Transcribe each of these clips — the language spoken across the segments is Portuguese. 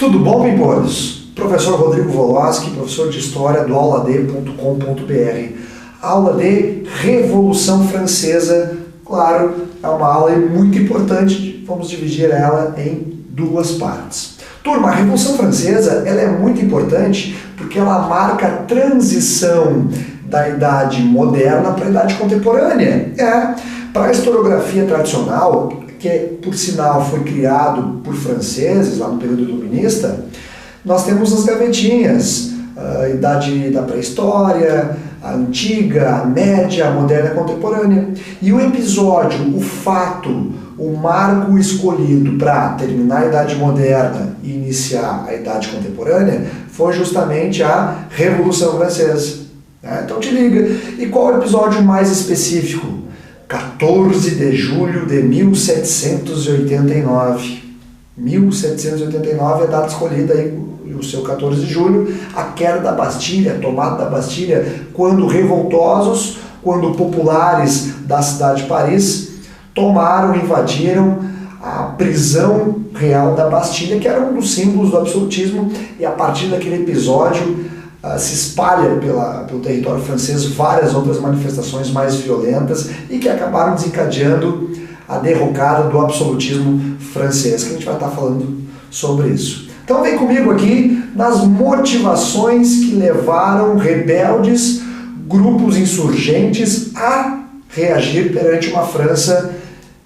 Tudo bom, pimpolhos? Professor Rodrigo Woloski, professor de História do auladê.com.br. Aula de Revolução Francesa, claro, é uma aula muito importante, vamos dividir ela em duas partes. Turma, a Revolução Francesa ela é muito importante porque ela marca a transição da Idade Moderna para a Idade Contemporânea. Para a historiografia tradicional, que por sinal foi criado por franceses lá no período iluminista, nós temos as gavetinhas, a Idade da Pré-História, a Antiga, a Média, a Moderna e a Contemporânea. E o episódio, o fato, o marco escolhido para terminar a Idade Moderna e iniciar a Idade Contemporânea foi justamente a Revolução Francesa. Então te liga. E qual é o episódio mais específico? 14 de julho de 1789. 1789 é a data escolhida aí, o seu 14 de julho, a queda da Bastilha, a tomada da Bastilha, quando revoltosos, quando populares da cidade de Paris tomaram, invadiram a prisão real da Bastilha, que era um dos símbolos do absolutismo, e a partir daquele episódio se espalha pelo território francês várias outras manifestações mais violentas e que acabaram desencadeando a derrocada do absolutismo francês, que a gente vai estar falando sobre isso. Então vem comigo aqui nas motivações que levaram rebeldes, grupos insurgentes a reagir perante uma França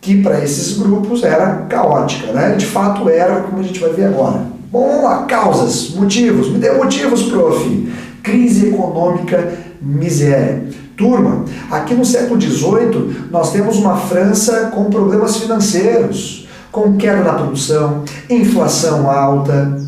que para esses grupos era caótica, né? De fato era, como a gente vai ver agora. Bom, vamos lá, causas, motivos, me dê motivos, prof. Crise econômica, miséria. Turma, aqui no século XVIII nós temos uma França com problemas financeiros, com queda da produção, inflação alta,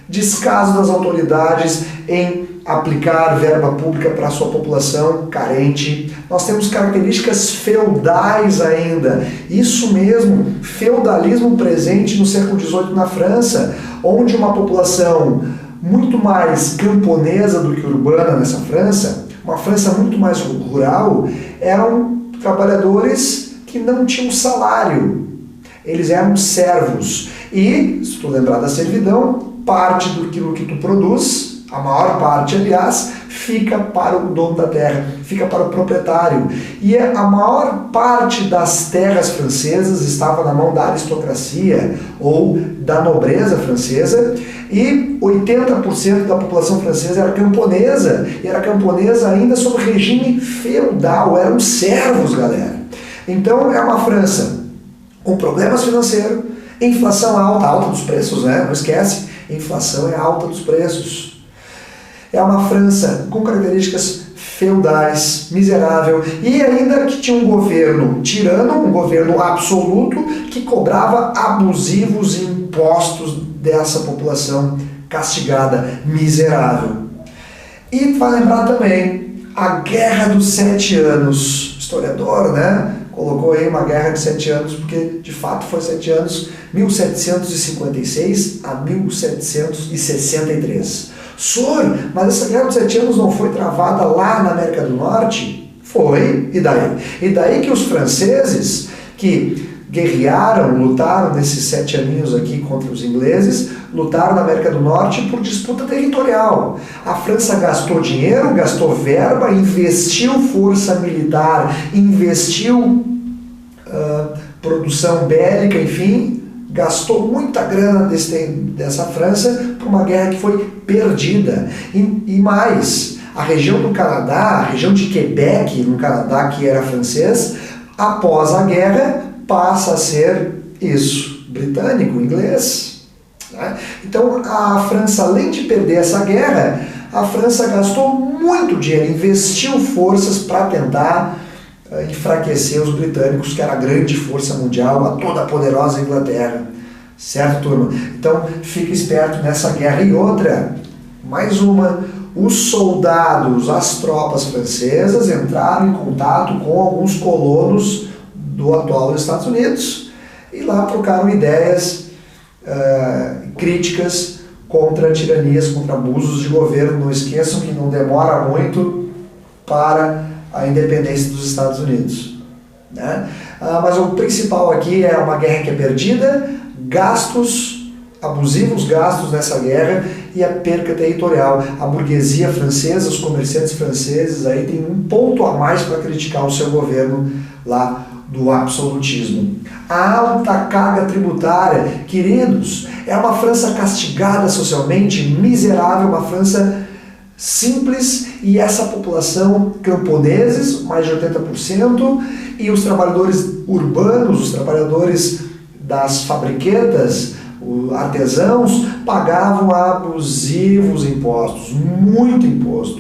descaso das autoridades em aplicar verba pública para a sua população carente. Nós temos características feudais ainda. Isso mesmo, feudalismo presente no século XVIII na França, onde uma população muito mais camponesa do que urbana nessa França, uma França muito mais rural, eram trabalhadores que não tinham salário. Eles eram servos. E, se tu lembrar da servidão, parte do que tu produz, a maior parte, aliás, fica para o dono da terra, fica para o proprietário. E a maior parte das terras francesas estava na mão da aristocracia ou da nobreza francesa, e 80% da população francesa era camponesa, e era camponesa ainda sob regime feudal, eram servos, galera. Então é uma França com problemas financeiros, inflação alta, alta dos preços, né? Não esquece, inflação é alta dos preços. É uma França com características feudais, miserável, e ainda que tinha um governo tirano, um governo absoluto, que cobrava abusivos impostos dessa população castigada, miserável. E vai lembrar também a Guerra dos 7 Anos. O historiador, né, colocou aí uma Guerra de 7 Anos, porque de fato foi 7 anos, 1756 a 1763. Senhor, mas essa Guerra dos 7 Anos não foi travada lá na América do Norte? Foi, e daí? E daí que os franceses, que guerrearam, lutaram nesses 7 aninhos aqui contra os ingleses, lutaram na América do Norte por disputa territorial. A França gastou dinheiro, gastou verba, investiu força militar, investiu produção bélica, enfim, gastou muita grana dessa França por uma guerra que foi perdida. E mais, a região do Canadá, a região de Quebec, no Canadá, que era francês, após a guerra, passa a ser isso, britânico, inglês. Né? Então, a França, além de perder essa guerra, a França gastou muito dinheiro, investiu forças para tentar enfraquecer os britânicos, que era a grande força mundial, a toda poderosa Inglaterra. Certo, turma? Então, fica esperto nessa guerra. E outra, mais uma, os soldados, as tropas francesas entraram em contato com alguns colonos do atual Estados Unidos e lá trocaram ideias críticas contra tiranias, contra abusos de governo. Não esqueçam que não demora muito para a independência dos Estados Unidos. Né? Mas o principal aqui é uma guerra que é perdida, gastos abusivos gastos nessa guerra e a perca territorial. A burguesia francesa, os comerciantes franceses aí tem um ponto a mais para criticar o seu governo lá do absolutismo. A alta carga tributária, queridos, é uma França castigada socialmente, miserável, uma França simples, e essa população, camponeses, mais de 80%, e os trabalhadores urbanos, os trabalhadores das fabriquetas, os artesãos, pagavam abusivos impostos, muito imposto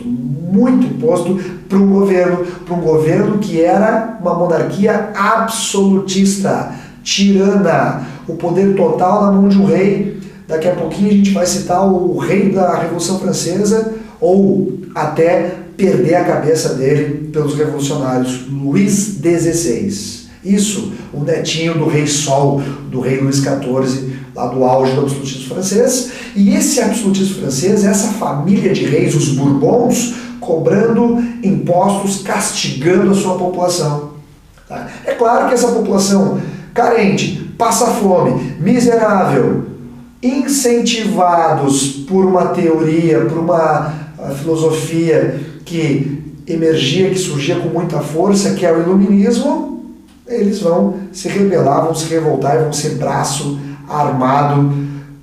para um governo que era uma monarquia absolutista, tirana, o poder total na mão de um rei. Daqui a pouquinho a gente vai citar o rei da Revolução Francesa, ou até perder a cabeça dele pelos revolucionários, Luís XVI. Isso, o netinho do rei Sol, do rei Luís XIV, lá do auge do absolutismo francês. E esse absolutismo francês, essa família de reis, os Bourbons, cobrando impostos, castigando a sua população. Tá? É claro que essa população carente, passa fome, miserável, incentivados por uma teoria, por uma filosofia que emergia, que surgia com muita força, que é o iluminismo, eles vão se rebelar, vão se revoltar e vão ser braço armado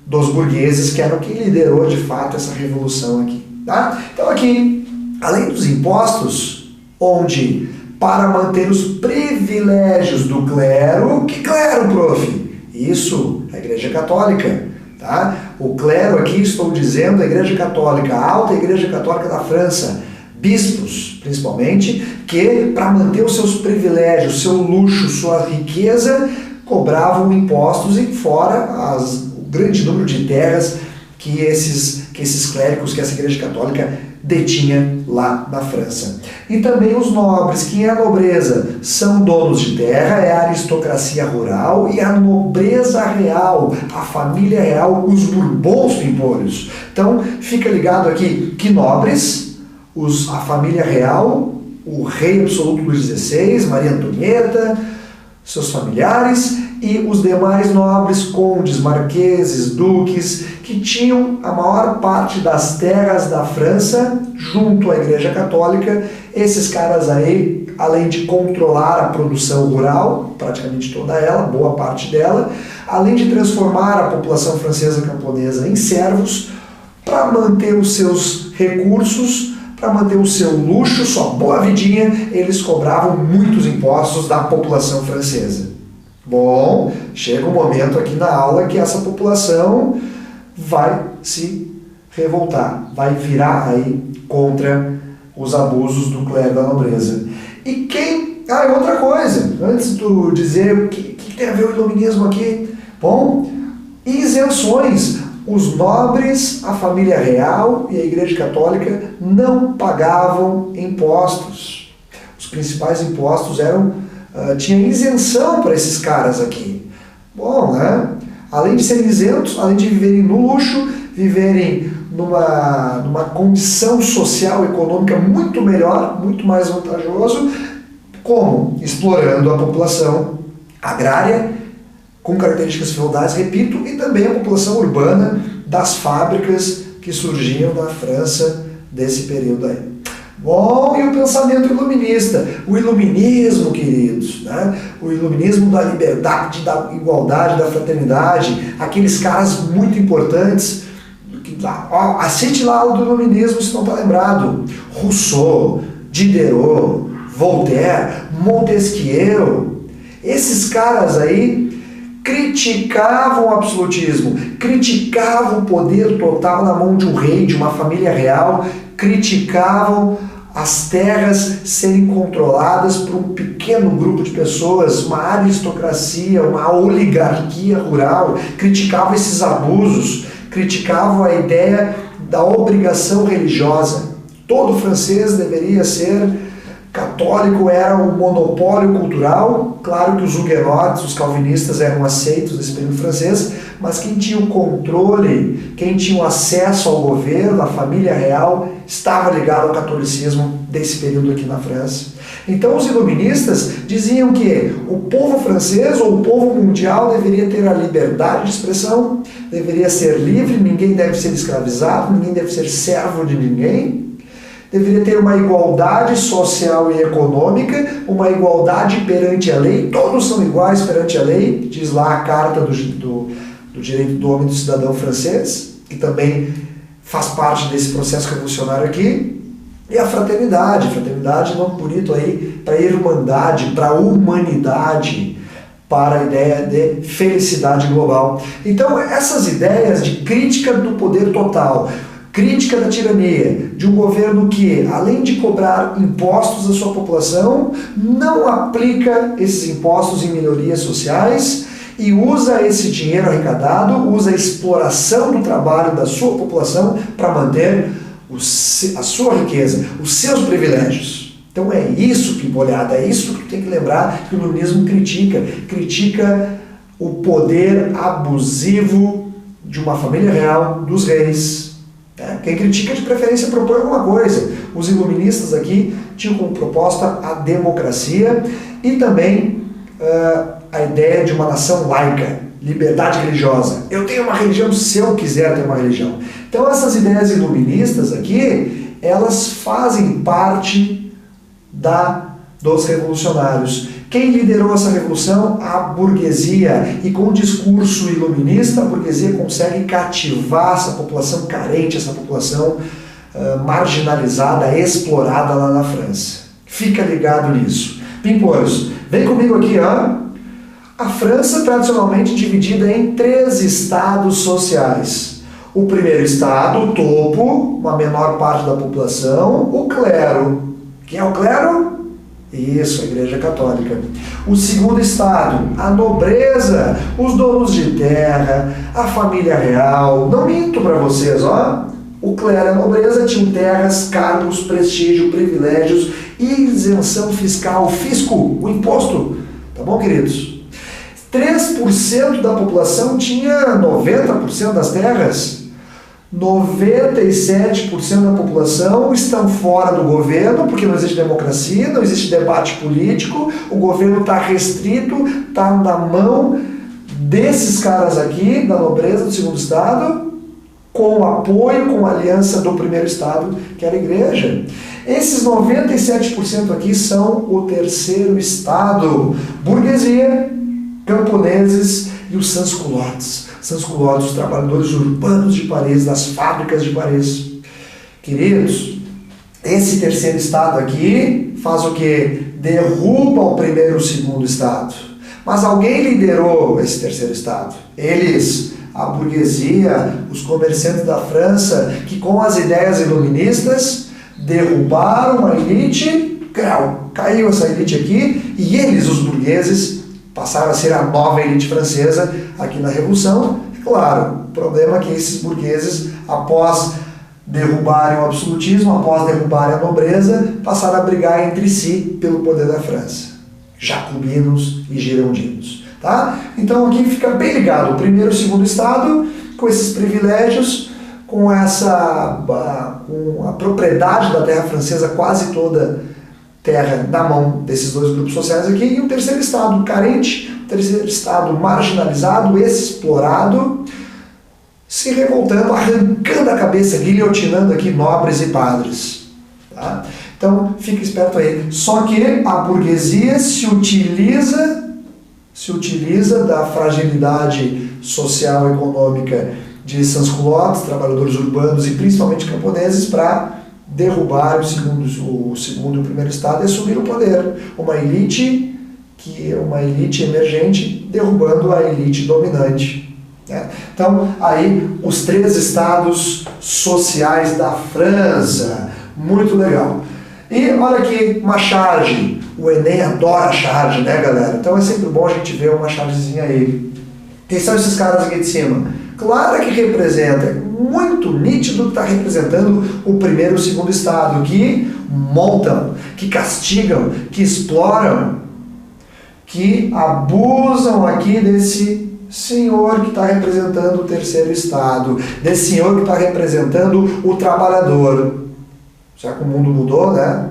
dos burgueses, que era quem liderou de fato essa revolução aqui. Tá? Então aqui, além dos impostos, onde para manter os privilégios do clero, que clero, prof? Isso, a Igreja Católica. Tá? O clero aqui, estou dizendo, a Igreja Católica, a alta Igreja Católica da França, bispos principalmente, que para manter os seus privilégios, seu luxo, sua riqueza, cobravam impostos, e fora o grande número de terras que esses clérigos, que essa Igreja Católica detinha lá na França. E também os nobres. Quem é a nobreza? São donos de terra, é a aristocracia rural e a nobreza real, a família real, os Bourbons pimpolhos. Então, fica ligado aqui que nobres, a família real, o rei absoluto Luís XVI, Maria Antonieta, seus familiares, e os demais nobres, condes, marqueses, duques, que tinham a maior parte das terras da França junto à Igreja Católica. Esses caras aí, além de controlar a produção rural, praticamente toda ela, boa parte dela, além de transformar a população francesa camponesa em servos, para manter os seus recursos, para manter o seu luxo, sua boa vidinha, eles cobravam muitos impostos da população francesa. Bom, chega um momento aqui na aula que essa população vai se revoltar, vai virar aí contra os abusos do clero da nobreza. E quem... outra coisa, antes de tu dizer o que tem a ver o iluminismo aqui, bom, isenções. Os nobres, a família real e a Igreja Católica não pagavam impostos. Os principais impostos tinha isenção para esses caras aqui. Bom, né? Além de serem isentos, além de viverem no luxo, viverem numa condição social e econômica muito melhor, muito mais vantajoso, como? Explorando a população agrária, com características feudais, repito, e também a população urbana das fábricas que surgiam na França desse período aí. Bom, e o pensamento iluminista? O iluminismo, queridos, né? O iluminismo da liberdade, da igualdade, da fraternidade, aqueles caras muito importantes. Assiste lá o do iluminismo se não está lembrado. Rousseau, Diderot, Voltaire, Montesquieu. Esses caras aí criticavam o absolutismo, criticavam o poder total na mão de um rei, de uma família real, criticavam as terras serem controladas por um pequeno grupo de pessoas, uma aristocracia, uma oligarquia rural, criticavam esses abusos, criticavam a ideia da obrigação religiosa. Todo francês deveria ser católico, era um monopólio cultural. Claro que os huguenotes, os calvinistas eram aceitos nesse período francês, mas quem tinha o controle, quem tinha o acesso ao governo, a família real, estava ligado ao catolicismo desse período aqui na França. Então os iluministas diziam que o povo francês ou o povo mundial deveria ter a liberdade de expressão, deveria ser livre, ninguém deve ser escravizado, ninguém deve ser servo de ninguém, deveria ter uma igualdade social e econômica, uma igualdade perante a lei, todos são iguais perante a lei, diz lá a Carta do Direito do Homem e do Cidadão francês, que também faz parte desse processo revolucionário aqui. E a fraternidade nome bonito aí, para a irmandade, para a humanidade, para a ideia de felicidade global. Então essas ideias de crítica do poder total, crítica da tirania, de um governo que, além de cobrar impostos à sua população, não aplica esses impostos em melhorias sociais e usa esse dinheiro arrecadado, usa a exploração do trabalho da sua população para manter a sua riqueza, os seus privilégios. Então é isso, Pimpolhada, é isso que tem que lembrar que o iluminismo critica o poder abusivo de uma família real, dos reis. Quem critica de preferência propõe alguma coisa. Os iluministas aqui tinham como proposta a democracia e também a ideia de uma nação laica, liberdade religiosa. Eu tenho uma religião se eu quiser ter uma religião. Então essas ideias iluministas aqui, elas fazem parte dos revolucionários. Quem liderou essa revolução? A burguesia. E com o discurso iluminista, a burguesia consegue cativar essa população carente, essa população marginalizada, explorada lá na França. Fica ligado nisso. Pimpolhos, vem comigo aqui, ó. A França tradicionalmente dividida em 3 estados sociais. O primeiro estado, o topo, uma menor parte da população, o clero. Quem é o clero? Isso, a Igreja Católica. O segundo estado, a nobreza, os donos de terra, a família real. Não minto para vocês, ó. O clero e a nobreza tinham terras, cargos, prestígio, privilégios, isenção fiscal, fisco, o imposto. Tá bom, queridos? 3% da população tinha 90% das terras. 97% da população estão fora do governo, porque não existe democracia, não existe debate político, o governo está restrito, está na mão desses caras aqui, da nobreza do segundo estado, com o apoio, com a aliança do primeiro estado, que era a igreja. Esses 97% aqui são o terceiro estado, burguesia, camponeses e os sans-culottes. Sans-culottes, os trabalhadores urbanos de Paris, das fábricas de Paris. Queridos, esse terceiro estado aqui faz o quê? Derruba o primeiro e o segundo estado. Mas alguém liderou esse terceiro estado. Eles, a burguesia, os comerciantes da França, que com as ideias iluministas derrubaram a elite, caiu essa elite aqui, e eles, os burgueses, passaram a ser a nova elite francesa aqui na Revolução. Claro, o problema é que esses burgueses, após derrubarem o absolutismo, após derrubarem a nobreza, passaram a brigar entre si pelo poder da França. Jacobinos e girondinos. Tá? Então aqui fica bem ligado, o primeiro e o segundo estado, com esses privilégios, com a propriedade da terra francesa quase toda terra na mão desses 2 grupos sociais aqui, e o terceiro estado carente, o terceiro estado marginalizado, explorado, se revoltando, arrancando a cabeça, guilhotinando aqui nobres e padres. Tá? Então, fica esperto aí. Só que a burguesia se utiliza da fragilidade social e econômica de sans-culottes, trabalhadores urbanos e principalmente camponeses para derrubar o segundo e o primeiro estado e assumir o poder. Uma elite emergente derrubando a elite dominante. Né? Então, aí, os 3 estados sociais da França. Muito legal. E olha aqui, uma charge. O Enem adora charge, né, galera? Então é sempre bom a gente ver uma chargezinha aí. Quem são esses caras aqui de cima? Claro que representa, é muito nítido que está representando o primeiro e o segundo estado, que montam, que castigam, que exploram, que abusam aqui desse senhor que está representando o terceiro estado, desse senhor que está representando o trabalhador. Já que o mundo mudou, né?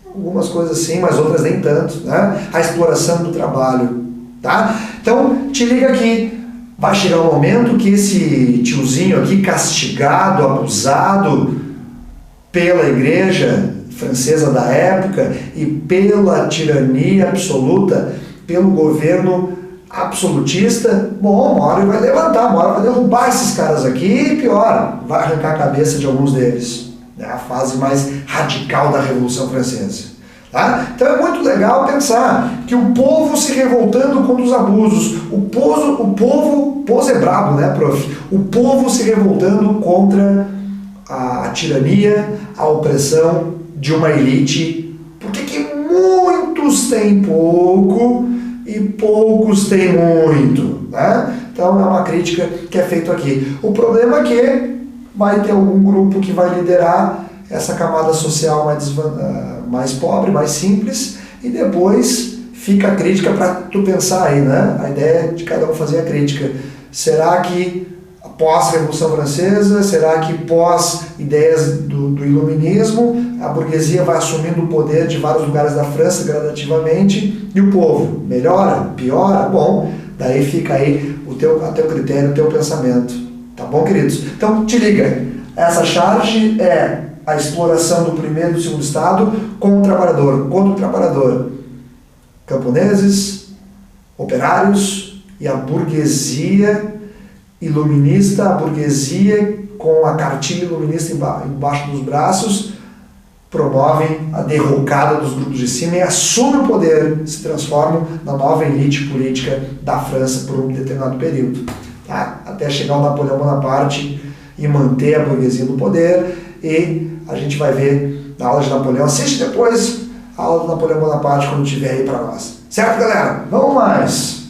Algumas coisas sim, mas outras nem tanto, né? A exploração do trabalho, tá? Então, te liga aqui. Vai chegar um momento que esse tiozinho aqui, castigado, abusado pela igreja francesa da época e pela tirania absoluta, pelo governo absolutista, bom, uma hora ele vai levantar, uma hora vai derrubar esses caras aqui e pior, vai arrancar a cabeça de alguns deles. É a fase mais radical da Revolução Francesa. Tá? Então é muito legal pensar que o povo se revoltando contra os abusos, o povo é brabo, né, prof? O povo se revoltando contra a tirania, a opressão de uma elite, porque que muitos têm pouco e poucos têm muito, né? Então é uma crítica que é feita aqui. O problema é que vai ter algum grupo que vai liderar essa camada social mais pobre, mais simples, e depois fica a crítica para tu pensar aí, né? A ideia de cada um fazer a crítica. Será que pós-Revolução Francesa, será que pós ideias do Iluminismo, a burguesia vai assumindo o poder de vários lugares da França gradativamente, e o povo melhora, piora? Bom, daí fica aí a teu critério, o teu pensamento. Tá bom, queridos? Então, te liga. Essa charge é a exploração do primeiro e do segundo estado contra o trabalhador. Camponeses, operários e a burguesia iluminista, a burguesia com a cartilha iluminista embaixo dos braços, promovem a derrocada dos grupos de cima e assumem o poder, se transformam na nova elite política da França por um determinado período. Tá? Até chegar o Napoleão Bonaparte e manter a burguesia no poder, e a gente vai ver na aula de Napoleão. Assiste depois a aula do Napoleão Bonaparte quando tiver aí para nós. Certo, galera? Vamos mais!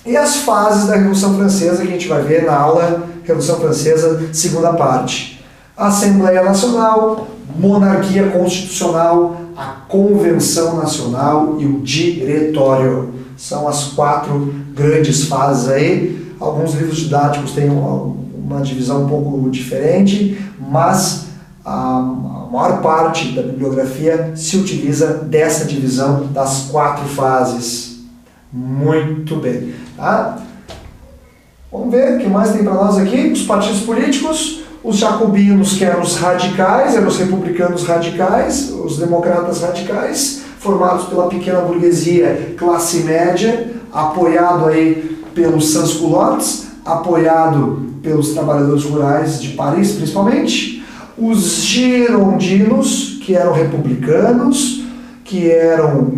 E as fases da Revolução Francesa que a gente vai ver na aula Revolução Francesa, segunda parte. Assembleia Nacional, Monarquia Constitucional, a Convenção Nacional e o Diretório. São as 4 grandes fases aí. Alguns livros didáticos têm uma divisão um pouco diferente, mas a maior parte da bibliografia se utiliza dessa divisão das 4 fases. Muito bem. Tá? Vamos ver o que mais tem para nós aqui. Os partidos políticos, os jacobinos, que eram os radicais, eram os republicanos radicais, os democratas radicais, formados pela pequena burguesia, classe média, apoiado aí pelos sans-culottes, apoiado pelos trabalhadores rurais de Paris, principalmente. Os girondinos, que eram republicanos, que eram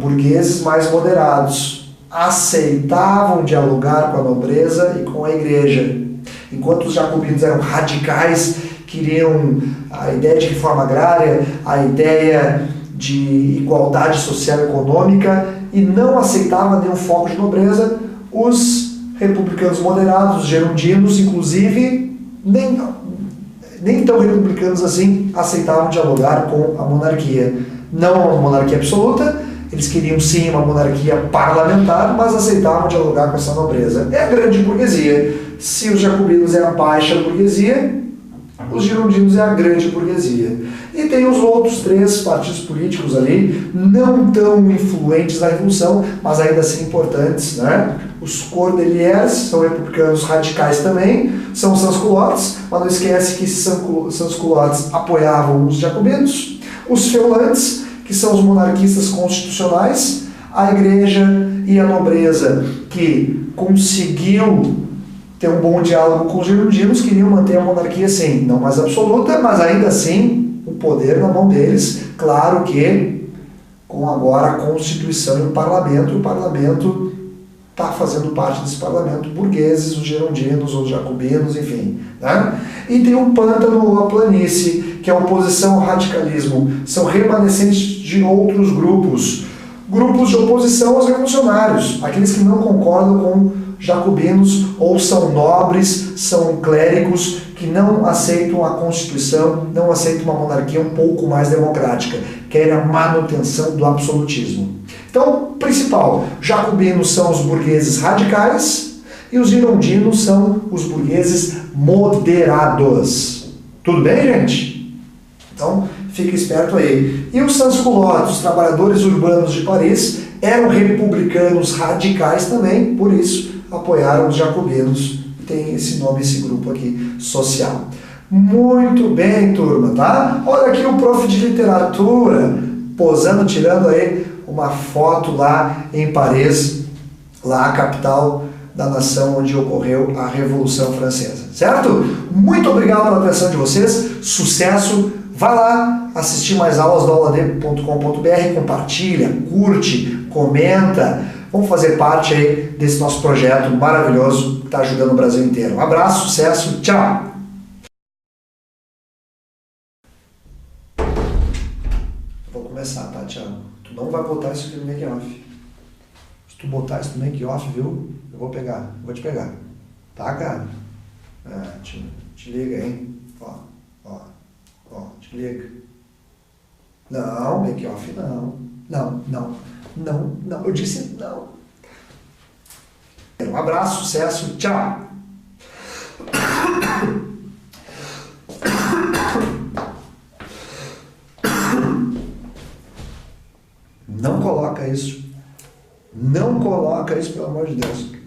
burgueses mais moderados, aceitavam dialogar com a nobreza e com a igreja. Enquanto os jacobinos eram radicais, queriam a ideia de reforma agrária, a ideia de igualdade social e econômica, e não aceitavam nenhum foco de nobreza, os republicanos moderados, os girondinos, inclusive, nem tão republicanos assim, aceitavam dialogar com a monarquia. Não uma monarquia absoluta, eles queriam sim uma monarquia parlamentar, mas aceitavam dialogar com essa nobreza. É a grande burguesia. Se os jacobinos é a baixa burguesia, os girondinos é a grande burguesia. E tem os outros 3 partidos políticos ali, não tão influentes na Revolução, mas ainda assim importantes, né? Os cordeliers são republicanos radicais também, são os sans-culottes, mas não esquece que esses sans-culottes apoiavam os jacobinos. Os feulantes, que são os monarquistas constitucionais, a igreja e a nobreza, que conseguiu ter um bom diálogo com os girondinos, queriam manter a monarquia, sim, não mais absoluta, mas ainda assim o poder na mão deles. Claro que com agora a Constituição e o Parlamento está fazendo parte desse Parlamento, burgueses, os girondinos, os jacobinos, enfim. Né? E tem o pântano, a planície, que é a oposição ao radicalismo. São remanescentes de outros grupos de oposição aos revolucionários, aqueles que não concordam com jacobinos, ou são nobres, são clérigos, que não aceitam a Constituição, não aceitam uma monarquia um pouco mais democrática, querem a manutenção do absolutismo. Então, principal, jacobinos são os burgueses radicais, E os girondinos são os burgueses moderados. Tudo bem, gente? Então, fica esperto aí. E os sans-culottes, os trabalhadores urbanos de Paris, eram republicanos radicais também, por isso apoiaram os jacobinos. Tem esse nome, esse grupo aqui, social. Muito bem, turma, tá? Olha aqui o prof de literatura, posando, tirando aí uma foto lá em Paris, lá a capital da nação onde ocorreu a Revolução Francesa, certo? Muito obrigado pela atenção de vocês, sucesso, vai lá assistir mais aulas do auladempo.com.br, compartilha, curte, comenta, vamos fazer parte aí desse nosso projeto maravilhoso que está ajudando o Brasil inteiro. Um abraço, sucesso, tchau! Vou começar, tá, Thiago? Tu não vai botar isso aqui no make-off. Se tu botar isso no make-off, viu? Eu vou pegar, vou te pegar. Tá, cara? Te liga, hein? Ó, te liga. Não, make-off não. Não, eu disse não. Um abraço, sucesso, tchau! Não coloca isso. Não coloca isso, pelo amor de Deus.